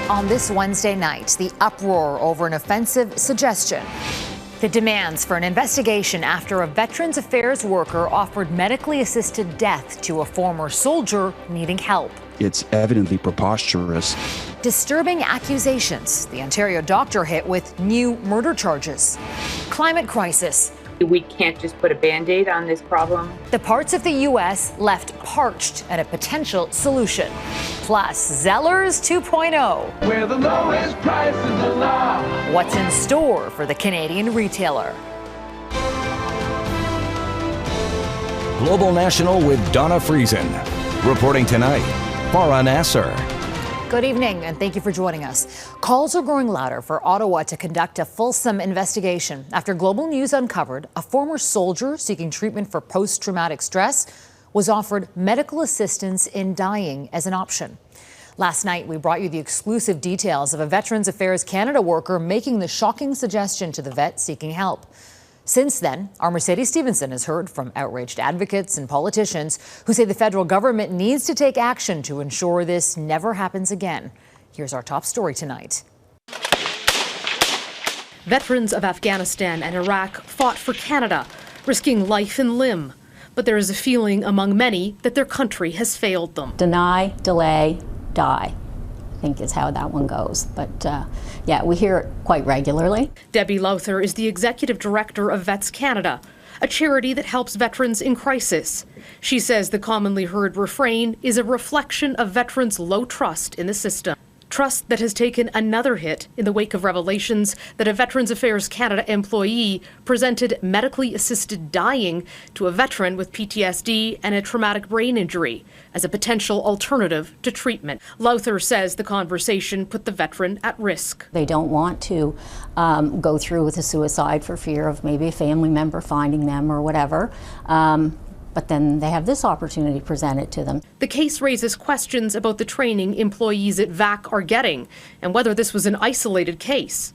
On this Wednesday night, the uproar over an offensive suggestion. The demands for an investigation after a Veterans Affairs worker offered medically assisted death to a former soldier needing help. It's evidently preposterous. Disturbing accusations. The Ontario doctor hit with new murder charges. Climate crisis. We can't just put a Band-Aid on this problem. The parts of the U.S. left parched and a potential solution. Plus, Zellers 2.0. Where the lowest price is the law. What's in store for the Canadian retailer? Global National with Donna Friesen. Reporting tonight, Farah Nasser. Good evening, and thank you for joining us. Calls are growing louder for Ottawa to conduct a fulsome investigation after Global News uncovered a former soldier seeking treatment for post-traumatic stress was offered medical assistance in dying as an option. Last night, we brought you the exclusive details of a Veterans Affairs Canada worker making the shocking suggestion to the vet seeking help. Since then, our Mercedes Stephenson has heard from outraged advocates and politicians who say the federal government needs to take action to ensure this never happens again. Here's our top story tonight. Veterans of Afghanistan and Iraq fought for Canada, risking life and limb. But there is a feeling among many that their country has failed them. Deny, delay, die, I think is how that one goes. But yeah, we hear it quite regularly. Debbie Lowther is the executive director of Vets Canada, a charity that helps veterans in crisis. She says the commonly heard refrain is a reflection of veterans' low trust in the system. Trust that has taken another hit in the wake of revelations that a Veterans Affairs Canada employee presented medically assisted dying to a veteran with PTSD and a traumatic brain injury as a potential alternative to treatment. Lowther says the conversation put the veteran at risk. They don't want to go through with a suicide for fear of maybe a family member finding them or whatever. But then they have this opportunity presented to them. The case raises questions about the training employees at VAC are getting and whether this was an isolated case.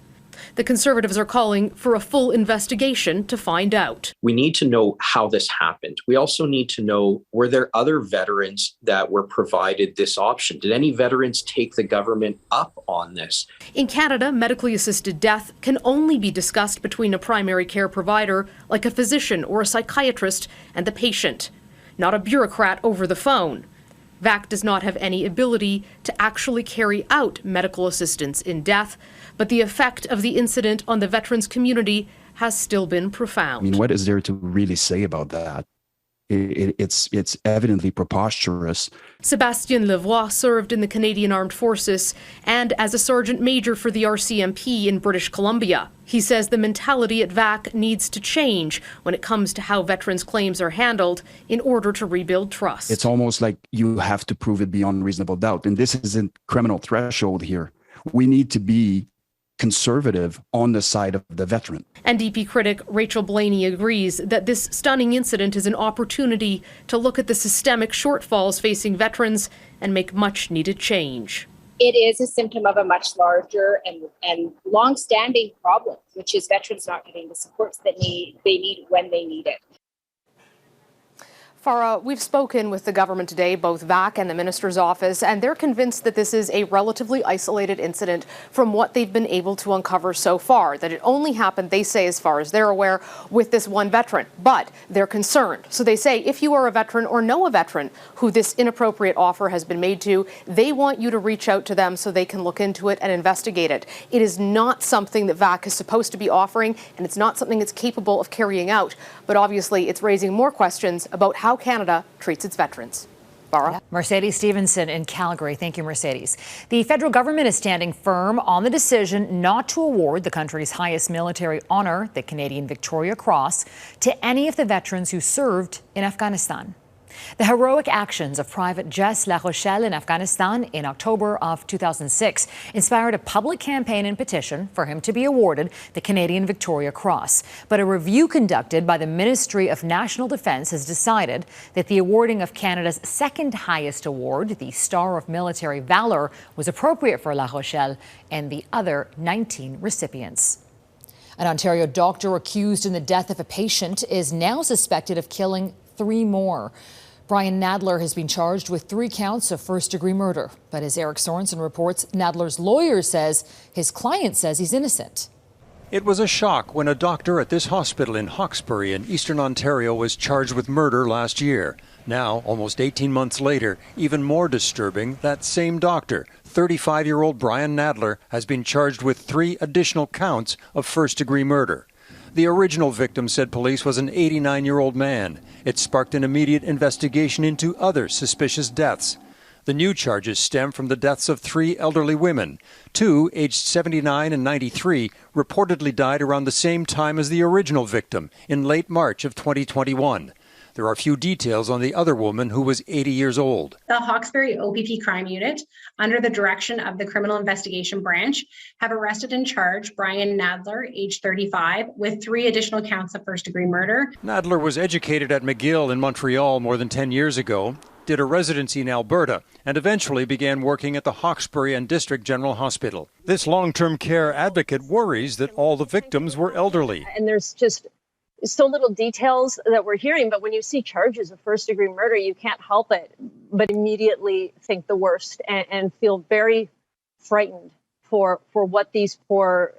The Conservatives are calling for a full investigation to find out. We need to know how this happened. We also need to know, were there other veterans that were provided this option? Did any veterans take the government up on this? In Canada, medically assisted death can only be discussed between a primary care provider, like a physician or a psychiatrist, and the patient, not a bureaucrat over the phone. VAC does not have any ability to actually carry out medical assistance in death, but the effect of the incident on the veterans community has still been profound. I mean, what is there to really say about that? It's evidently preposterous. Sébastien Lavoie served in the Canadian Armed Forces and as a sergeant major for the RCMP in British Columbia. He says the mentality at VAC needs to change when it comes to how veterans' claims are handled in order to rebuild trust. It's almost like you have to prove it beyond reasonable doubt. And this isn't criminal threshold here. We need to be conservative on the side of the veteran. NDP critic Rachel Blaney agrees that this stunning incident is an opportunity to look at the systemic shortfalls facing veterans and make much needed change. It is a symptom of a much larger and long-standing problem, which is veterans not getting the supports that they need when they need it. Farah, we've spoken with the government today, both VAC and the minister's office, and they're convinced that this is a relatively isolated incident from what they've been able to uncover so far, that it only happened, they say, as far as they're aware, with this one veteran. But they're concerned. So they say if you are a veteran or know a veteran who this inappropriate offer has been made to, they want you to reach out to them so they can look into it and investigate it. It is not something that VAC is supposed to be offering, and it's not something it's capable of carrying out. But obviously, it's raising more questions about how Canada treats its veterans. Farah? Mercedes Stephenson in Calgary. Thank you, Mercedes. The federal government is standing firm on the decision not to award the country's highest military honor, the Canadian Victoria Cross, to any of the veterans who served in Afghanistan. The heroic actions of Private Jess La Rochelle in Afghanistan in October of 2006 inspired a public campaign and petition for him to be awarded the Canadian Victoria Cross. But a review conducted by the Ministry of National Defence has decided that the awarding of Canada's second highest award, the Star of Military Valour, was appropriate for La Rochelle and the other 19 recipients. An Ontario doctor accused in the death of a patient is now suspected of killing 3 more. Brian Nadler has been charged with 3 counts of first-degree murder. But as Eric Sorensen reports, Nadler's lawyer says his client says he's innocent. It was a shock when a doctor at this hospital in Hawkesbury in eastern Ontario was charged with murder last year. Now, almost 18 months later, even more disturbing, that same doctor, 35-year-old Brian Nadler, has been charged with 3 additional counts of first-degree murder. The original victim, said police, was an 89-year-old man. It sparked an immediate investigation into other suspicious deaths. The new charges stem from the deaths of 3 elderly women. 2, aged 79 and 93, reportedly died around the same time as the original victim, in late March of 2021. There are few details on the other woman, who was 80 years old. The Hawkesbury OPP Crime Unit, under the direction of the Criminal Investigation Branch, have arrested and charged Brian Nadler, age 35, with 3 additional counts of first-degree murder. Nadler was educated at McGill in Montreal more than 10 years ago, did a residency in Alberta, and eventually began working at the Hawkesbury and District General Hospital. This long-term care advocate worries that all the victims were elderly. And there's just so little details that we're hearing, but when you see charges of first-degree murder, you can't help it but immediately think the worst and feel very frightened for what these poor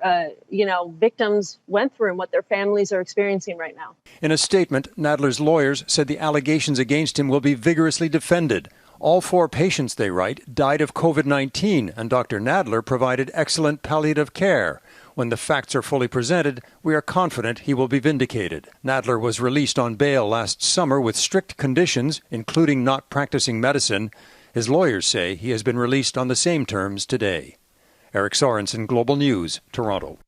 victims went through and what their families are experiencing right now. In a statement, Nadler's lawyers said the allegations against him will be vigorously defended. All 4 patients, they write, died of COVID-19, and Dr. Nadler provided excellent palliative care. When the facts are fully presented, we are confident he will be vindicated. Nadler was released on bail last summer with strict conditions, including not practicing medicine. His lawyers say he has been released on the same terms today. Eric Sorensen, Global News, Toronto.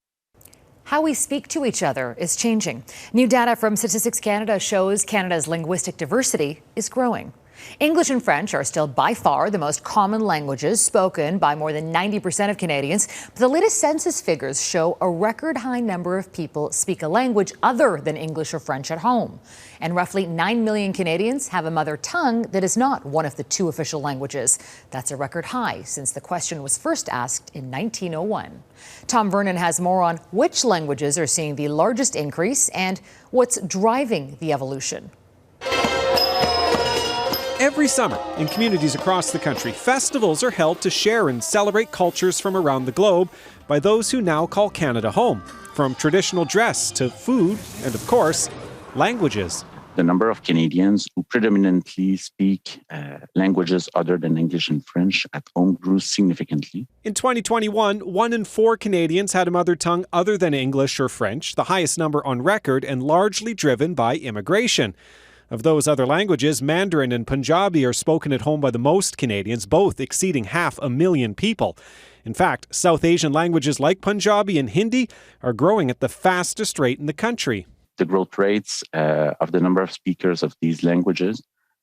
How we speak to each other is changing. New data from Statistics Canada shows Canada's linguistic diversity is growing. English and French are still by far the most common languages spoken by more than 90% of Canadians. But the latest census figures show a record high number of people speak a language other than English or French at home. And roughly 9 million Canadians have a mother tongue that is not one of the 2 official languages. That's a record high since the question was first asked in 1901. Tom Vernon has more on which languages are seeing the largest increase and what's driving the evolution. Every summer, in communities across the country, festivals are held to share and celebrate cultures from around the globe by those who now call Canada home, from traditional dress to food and, of course, languages. The number of Canadians who predominantly speak languages other than English and French at home grew significantly. In 2021, 1 in 4 Canadians had a mother tongue other than English or French, the highest number on record and largely driven by immigration. Of those other languages, Mandarin and Punjabi are spoken at home by the most Canadians, both exceeding 500,000 people. In fact, South Asian languages like Punjabi and Hindi are growing at the fastest rate in the country. The growth rates of the number of speakers of these languages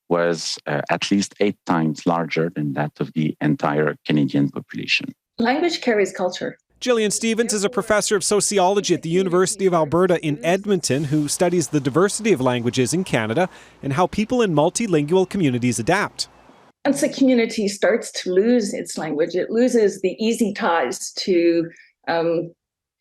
was at least 8 times larger than that of the entire Canadian population. Language carries culture. Gillian Stevens is a professor of sociology at the University of Alberta in Edmonton who studies the diversity of languages in Canada and how people in multilingual communities adapt. Once a community starts to lose its language, it loses the easy ties to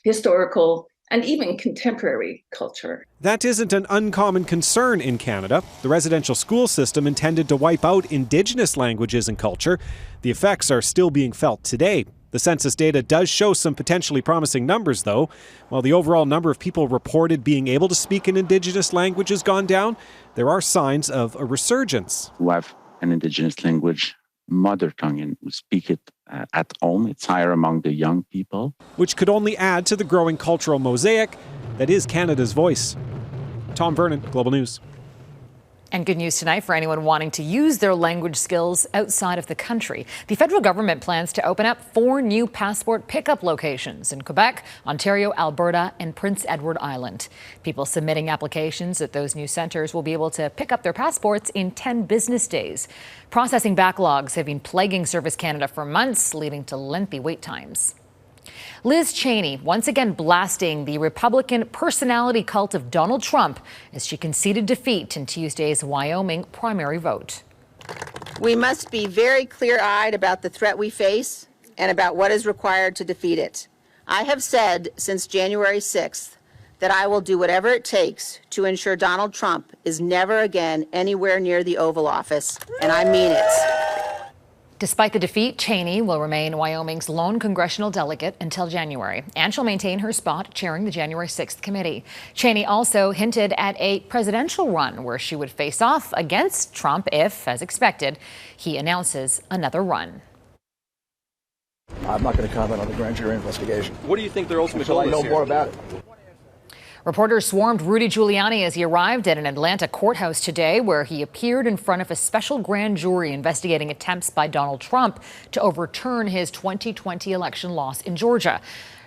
historical and even contemporary culture. That isn't an uncommon concern in Canada. The residential school system intended to wipe out Indigenous languages and culture. The effects are still being felt today. The census data does show some potentially promising numbers, though. While the overall number of people reported being able to speak an Indigenous language has gone down, there are signs of a resurgence. Who have an Indigenous language mother tongue and who speak it at home, it's higher among the young people. Which could only add to the growing cultural mosaic that is Canada's voice. Tom Vernon, Global News. And good news tonight for anyone wanting to use their language skills outside of the country. The federal government plans to open up 4 new passport pickup locations in Quebec, Ontario, Alberta, and Prince Edward Island. People submitting applications at those new centres will be able to pick up their passports in 10 business days. Processing backlogs have been plaguing Service Canada for months, leading to lengthy wait times. Liz Cheney once again blasting the Republican personality cult of Donald Trump as she conceded defeat in Tuesday's Wyoming primary vote. We must be very clear-eyed about the threat we face and about what is required to defeat it. I have said since January 6th that I will do whatever it takes to ensure Donald Trump is never again anywhere near the Oval Office, and I mean it. Despite the defeat, Cheney will remain Wyoming's lone congressional delegate until January, and she'll maintain her spot chairing the January 6th committee. Cheney also hinted at a presidential run where she would face off against Trump if, as expected, he announces another run. I'm not going to comment on the grand jury investigation. What do you think their ultimate Until goal I is know here? more about it. Reporters swarmed Rudy Giuliani as he arrived at an Atlanta courthouse today, where he appeared in front of a special grand jury investigating attempts by Donald Trump to overturn his 2020 election loss in Georgia.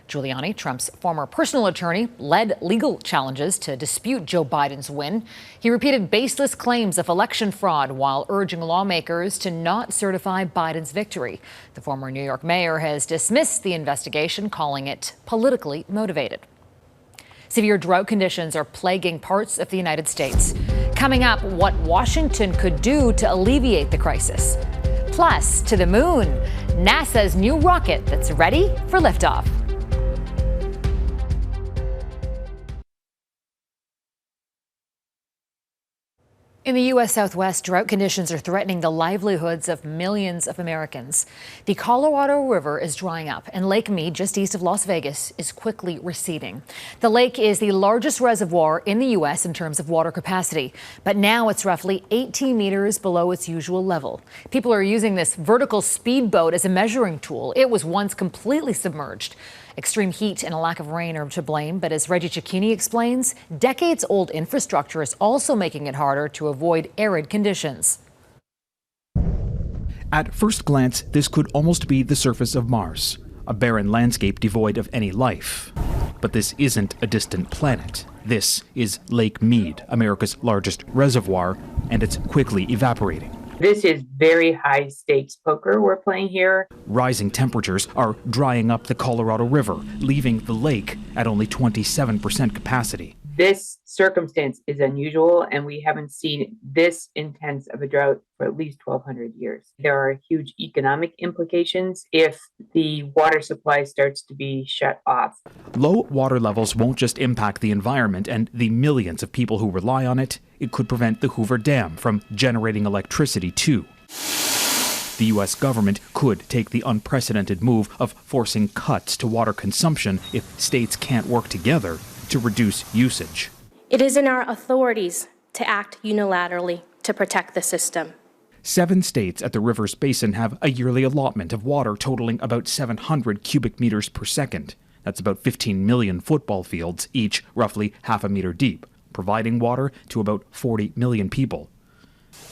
Giuliani, Trump's former personal attorney, led legal challenges to dispute Joe Biden's win. He repeated baseless claims of election fraud while urging lawmakers to not certify Biden's victory. The former New York mayor has dismissed the investigation, calling it politically motivated. Severe drought conditions are plaguing parts of the United States. Coming up, what Washington could do to alleviate the crisis. Plus, to the moon, NASA's new rocket that's ready for liftoff. In the U.S. Southwest, drought conditions are threatening the livelihoods of millions of Americans. The Colorado River is drying up, and Lake Mead, just east of Las Vegas, is quickly receding. The lake is the largest reservoir in the U.S. in terms of water capacity, but now it's roughly 18 meters below its usual level. People are using this vertical speedboat as a measuring tool. It was once completely submerged. Extreme heat and a lack of rain are to blame, but as Reggie Cecchini explains, decades-old infrastructure is also making it harder to avoid arid conditions. At first glance, this could almost be the surface of Mars, a barren landscape devoid of any life. But this isn't a distant planet. This is Lake Mead, America's largest reservoir, and it's quickly evaporating. This is very high stakes poker we're playing here. Rising temperatures are drying up the Colorado River, leaving the lake at only 27% capacity. This circumstance is unusual, and we haven't seen this intense of a drought for at least 1,200 years. There are huge economic implications if the water supply starts to be shut off. Low water levels won't just impact the environment and the millions of people who rely on it. It could prevent the Hoover Dam from generating electricity too. The U.S. government could take the unprecedented move of forcing cuts to water consumption if states can't work together to reduce usage. It is in our authorities to act unilaterally to protect the system. 7 states at the river's basin have a yearly allotment of water totaling about 700 cubic meters per second. That's about 15 million football fields, each roughly half a meter deep, providing water to about 40 million people.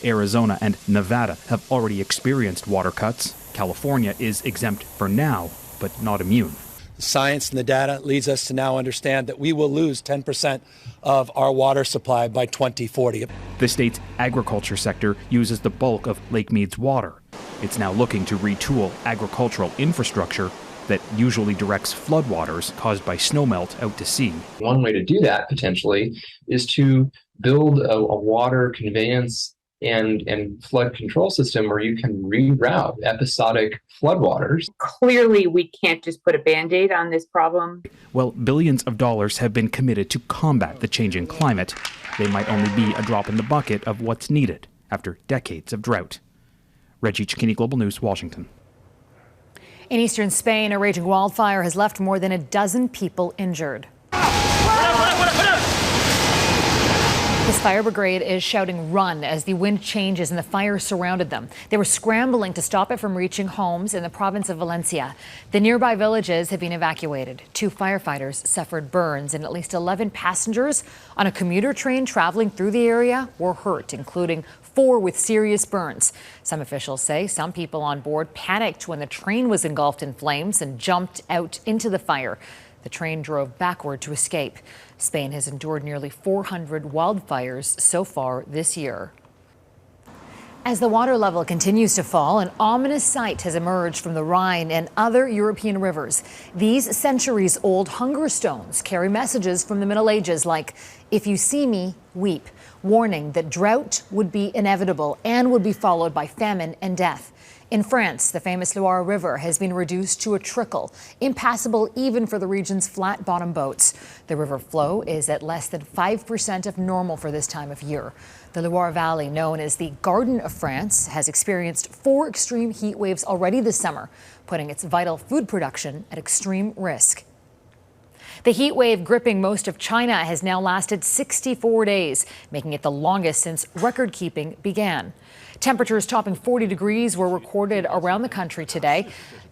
Arizona and Nevada have already experienced water cuts. California is exempt for now, but not immune. The science and the data leads us to now understand that we will lose 10% of our water supply by 2040. The state's agriculture sector uses the bulk of Lake Mead's water. It's now looking to retool agricultural infrastructure that usually directs floodwaters caused by snowmelt out to sea. One way to do that potentially is to build a water conveyance and flood control system where you can reroute episodic floodwaters. Clearly, we can't just put a Band-Aid on this problem. Well, billions of dollars have been committed to combat the changing climate. They might only be a drop in the bucket of what's needed after decades of drought. Reggie Cecchini, Global News, Washington. In eastern Spain, a raging wildfire has left more than a dozen people injured. This fire brigade is shouting run as the wind changes and the fire surrounded them. They were scrambling to stop it from reaching homes in the province of Valencia. The nearby villages have been evacuated. 2 firefighters suffered burns and at least 11 passengers on a commuter train traveling through the area were hurt, including 4 with serious burns. Some officials say some people on board panicked when the train was engulfed in flames and jumped out into the fire. The train drove backward to escape. Spain has endured nearly 400 wildfires so far this year. As the water level continues to fall, an ominous sight has emerged from the Rhine and other European rivers. These centuries-old hunger stones carry messages from the Middle Ages like, "If you see me, weep," warning that drought would be inevitable and would be followed by famine and death. In France, the famous Loire River has been reduced to a trickle, impassable even for the region's flat-bottom boats. The river flow is at less than 5% of normal for this time of year. The Loire Valley, known as the Garden of France, has experienced 4 extreme heat waves already this summer, putting its vital food production at extreme risk. The heat wave gripping most of China has now lasted 64 days, making it the longest since record-keeping began. Temperatures topping 40 degrees were recorded around the country today.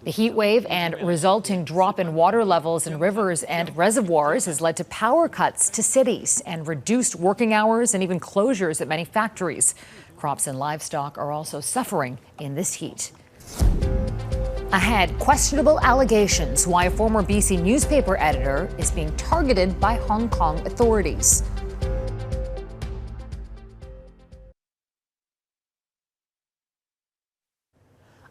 The heat wave and resulting drop in water levels in rivers and reservoirs has led to power cuts to cities and reduced working hours and even closures at many factories. Crops and livestock are also suffering in this heat. Ahead, questionable allegations why a former BC newspaper editor is being targeted by Hong Kong authorities.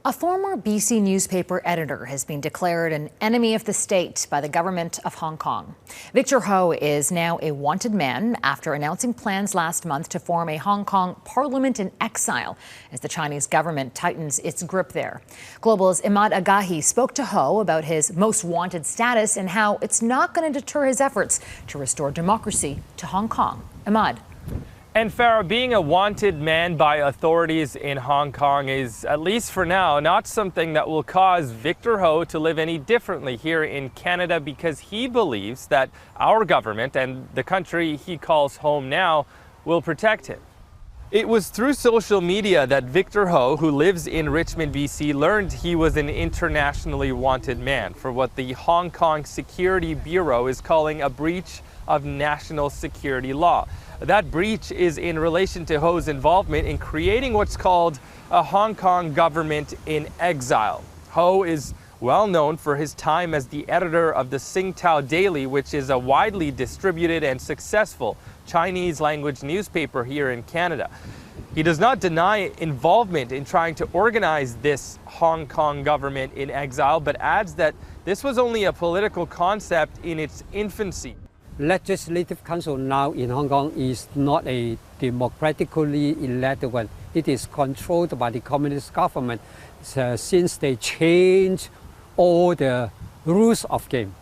A former BC newspaper editor has been declared an enemy of the state by the government of Hong Kong. Victor Ho is now a wanted man after announcing plans last month to form a Hong Kong parliament in exile as the Chinese government tightens its grip there. Global's Imad Agahi spoke to Ho about his most wanted status and how it's not going to deter his efforts to restore democracy to Hong Kong. Imad. And Farah, being a wanted man by authorities in Hong Kong is, at least for now, not something that will cause Victor Ho to live any differently here in Canada, because he believes that our government and the country he calls home now will protect him. It was through social media that Victor Ho, who lives in Richmond, BC, learned he was an internationally wanted man for what the Hong Kong Security Bureau is calling a breach of national security law. That breach is in relation to Ho's involvement in creating what's called a Hong Kong government in exile. Ho is well known for his time as the editor of the Tsingtao Daily, which is a widely distributed and successful Chinese language newspaper here in Canada. He does not deny involvement in trying to organize this Hong Kong government in exile, but adds that this was only a political concept in its infancy. Legislative Council now in Hong Kong is not a democratically elected one. It is controlled by the communist government since they changed all the rules of game.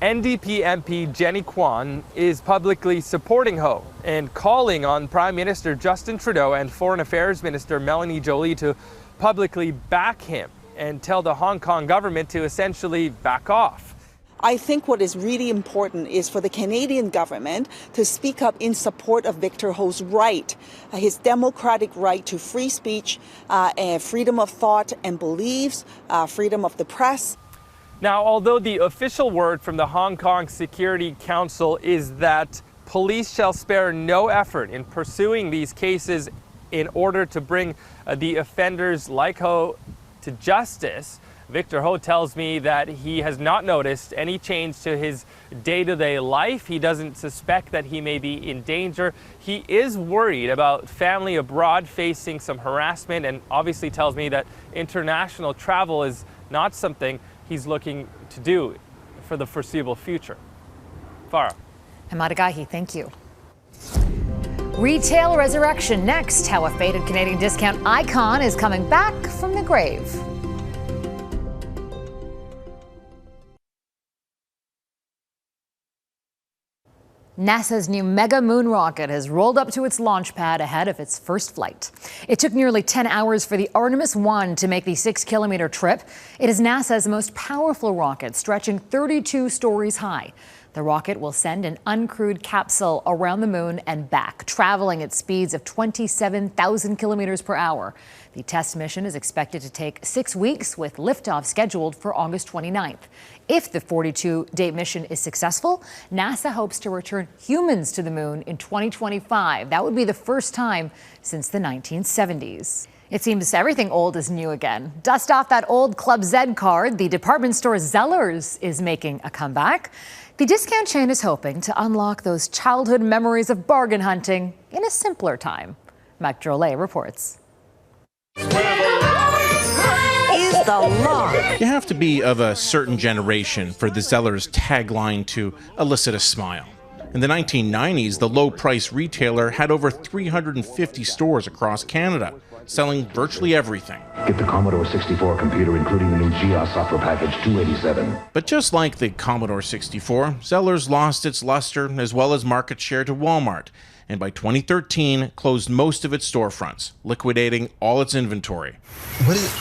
NDP MP Jenny Kwan is publicly supporting Ho and calling on Prime Minister Justin Trudeau and Foreign Affairs Minister Melanie Joly to publicly back him and tell the Hong Kong government to essentially back off. I think what is really important is for the Canadian government to speak up in support of Victor Ho's right, his democratic right to free speech, freedom of thought and beliefs, freedom of the press. Now, although the official word from the Hong Kong Security Council is that police shall spare no effort in pursuing these cases in order to bring the offenders like Ho to justice, Victor Ho tells me that he has not noticed any change to his day-to-day life. He doesn't suspect that he may be in danger. He is worried about family abroad facing some harassment, and obviously tells me that international travel is not something he's looking to do for the foreseeable future. Farah. Imad Agahi, thank you. Retail resurrection next. How a faded Canadian discount icon is coming back from the grave. NASA's new megamoon rocket has rolled up to its launch pad ahead of its first flight. It took nearly 10 hours for the Artemis 1 to make the 6-kilometer trip. It is NASA's most powerful rocket, stretching 32 stories high. The rocket will send an uncrewed capsule around the moon and back, traveling at speeds of 27,000 kilometers per hour. The test mission is expected to take 6 weeks, with liftoff scheduled for August 29th. If the 42-day mission is successful, NASA hopes to return humans to the moon in 2025. That would be the first time since the 1970s. It seems everything old is new again. Dust off that old Club Z card. The department store Zellers is making a comeback. The discount chain is hoping to unlock those childhood memories of bargain hunting in a simpler time. Mac Drolet reports. Is the law. You have to be of a certain generation for the Zellers tagline to elicit a smile. In the 1990s, the low-price retailer had over 350 stores across Canada. selling virtually everything. Get the Commodore 64 computer, including the new GEOS software package, $287. But just like the Commodore 64, Zellers lost its luster as well as market share to Walmart, and by 2013 closed most of its storefronts, liquidating all its inventory. What is...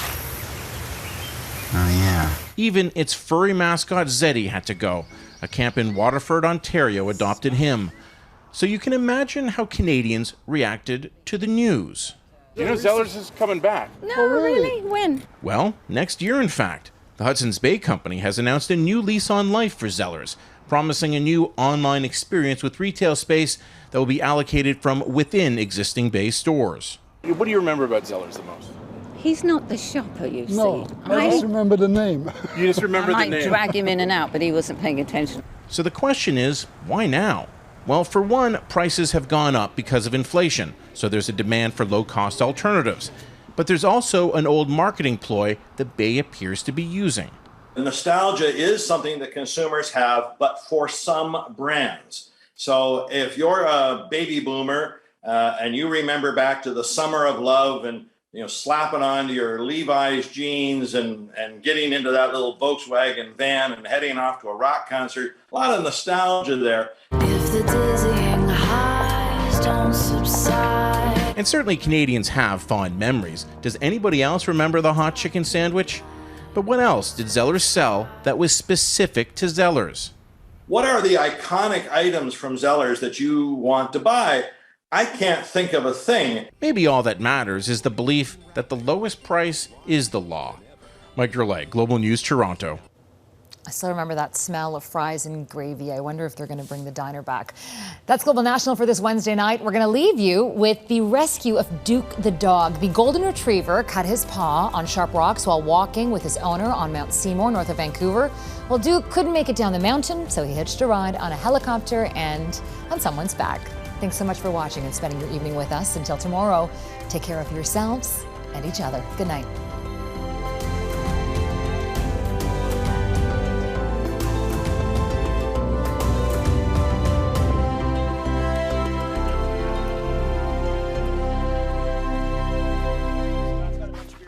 Oh, yeah. Even its furry mascot Zeddy had to go. A camp in Waterford, Ontario adopted him. So you can imagine how Canadians reacted to the news. You know Zellers is coming back. No, really? When? Well, next year, in fact. The Hudson's Bay Company has announced a new lease on life for Zellers, promising a new online experience with retail space that will be allocated from within existing Bay stores. What do you remember about Zellers the most? He's not the shopper, you see. No, I just remember the name. You just remember I the name. might drag him in and out, but he wasn't paying attention. So the question is, why now? Well, for one, prices have gone up because of inflation, so there's a demand for low-cost alternatives. But there's also an old marketing ploy the Bay appears to be using. The nostalgia is something that consumers have, but for some brands. So if you're a baby boomer and you remember back to the summer of love and slapping on your Levi's jeans and getting into that little Volkswagen van and heading off to a rock concert, a lot of nostalgia there. If the dizzying highs don't subside. And certainly Canadians have fond memories. Does anybody else remember the hot chicken sandwich? But what else did Zellers sell that was specific to Zellers? What are the iconic items from Zellers that you want to buy? I can't think of a thing. Maybe all that matters is the belief that the lowest price is the law. Mike Gerlay, Global News, Toronto. I still remember that smell of fries and gravy. I wonder if they're going to bring the diner back. That's Global National for this Wednesday night. We're going to leave you with the rescue of Duke the dog. The golden retriever cut his paw on sharp rocks while walking with his owner on Mount Seymour, north of Vancouver. Well, Duke couldn't make it down the mountain, so he hitched a ride on a helicopter and on someone's back. Thanks so much for watching and spending your evening with us. Until tomorrow, take care of yourselves and each other. Good night.